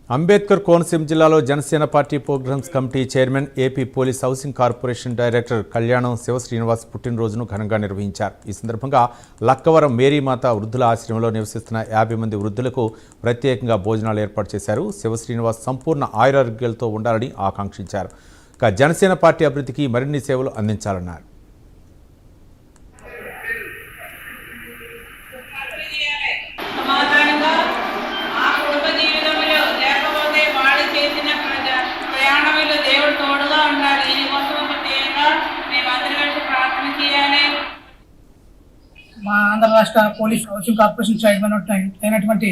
అంబేద్కర్ కోనసీమ జిల్లాలో Janasena party programmes committee chairman, AP police housing corporation director Kalyanam Siva Srinivas పుట్టినరోజును ఘనంగా నిర్వహించారు. ఈ సందర్భంగా లక్కవరం మేరీమాత వృద్ధుల ఆశ్రమంలో నివసిస్తున్న 50 మంది వృద్ధులకు ప్రత్యేకంగా భోజనాలు ఏర్పాటు చేశారు. శివ శ్రీనివాస్ సంపూర్ణ ఆయురారోగ్యాలతో ఉండాలని ఆకాంక్షించారు. జనసేన పార్టీ అభివృద్ధికి మరిన్ని సేవలు అందించాలన్నారు. మా ఆంధ్ర రాష్ట్ర పోలీస్ హౌసింగ్ కార్పొరేషన్ చైర్మన్ అయినటువంటి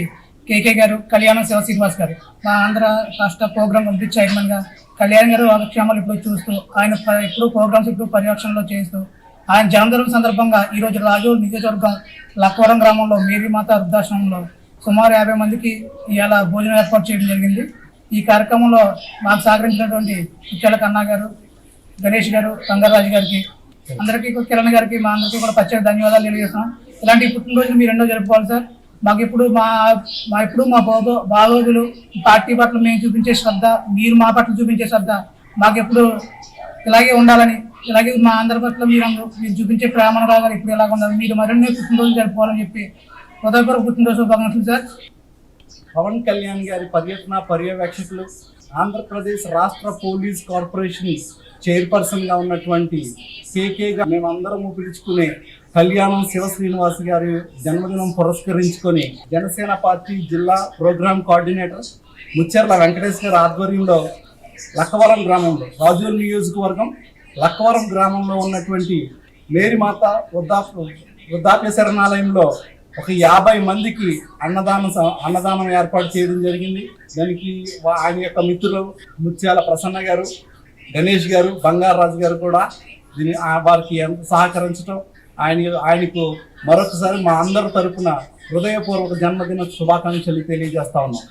కేకే గారు, కళ్యాణం శివ శ్రీనివాస్ గారు, మా ఆంధ్ర రాష్ట్ర ప్రోగ్రామ్ కమిటీ చైర్మన్గా కళ్యాణ్ గారు క్షేమాలు ఇప్పుడు చూస్తూ, ఆయన ఇప్పుడు ప్రోగ్రామ్స్ ఇప్పుడు పర్యవేక్షణలో చేస్తూ, ఆయన జన్మదినం సందర్భంగా ఈరోజు రాజోల్ నియోజకవర్గం లక్కవరం గ్రామంలో మేరీమాత వృద్ధాశ్రమంలో సుమారు 50 మందికి ఇవాళ భోజనం ఏర్పాటు చేయడం జరిగింది. ఈ కార్యక్రమంలో మాకు సహకరించినటువంటి ముత్యాల కన్నా గారు, గణేష్ గారు, రంగారాజు గారికి, అందరికీ, కిరణ్ గారికి, మా అందరికీ కూడా ప్రత్యేక ధన్యవాదాలు తెలియజేస్తున్నాం. ఇలాంటి పుట్టినరోజులు మీరు ఎన్నో జరుపుకోవాలి సార్. మాకు ఇప్పుడు మా బాగోగులు పార్టీ పట్ల మేము చూపించే శ్రద్ధ, మీరు మా పట్ల చూపించే శ్రద్ధ మాకు ఎప్పుడు ఇలాగే ఉండాలని, ఇలాగే మా అందరి పట్ల మీరు చూపించే ప్రేమను రాగాలి ఇప్పుడు ఇలాగ ఉండాలి. మీరు మరిన్ని పుట్టినరోజులు జరుపుకోవాలని చెప్పి హృదయపూర్వక పుట్టినరోజు శుభాకాంక్షలు సార్. పవన్ కళ్యాణ్ గారి పర్యవేక్షకులు, ఆంధ్రప్రదేశ్ రాష్ట్ర పోలీస్ కార్పొరేషన్ చైర్పర్సన్గా ఉన్నటువంటి కేకేగా మేమందరము పిలుచుకునే కళ్యాణం శివ శ్రీనివాస్ గారి జన్మదినం పురస్కరించుకొని జనసేన పార్టీ జిల్లా ప్రోగ్రామ్ కోఆర్డినేటర్ ముచ్చెర్ల వెంకటేష్ గారి ఆధ్వర్యంలో లక్కవరం గ్రామంలో, రాజోల్ నియోజకవర్గం లక్కవరం గ్రామంలో ఉన్నటువంటి మేరీమాత వృద్ధాప్య శరణాలయంలో ఒక 50 మందికి అన్నదానం ఏర్పాటు చేయడం జరిగింది. దానికి ఆయన యొక్క మిత్రులు ముత్యాల ప్రసన్న గారు, గణేష్ గారు, బంగారాజు గారు కూడా వారికి ఎంత సహకరించడం, ఆయనకు మరొకసారి మా అందరి తరపున హృదయపూర్వక జన్మదిన శుభాకాంక్షలు తెలియజేస్తా ఉన్నాం.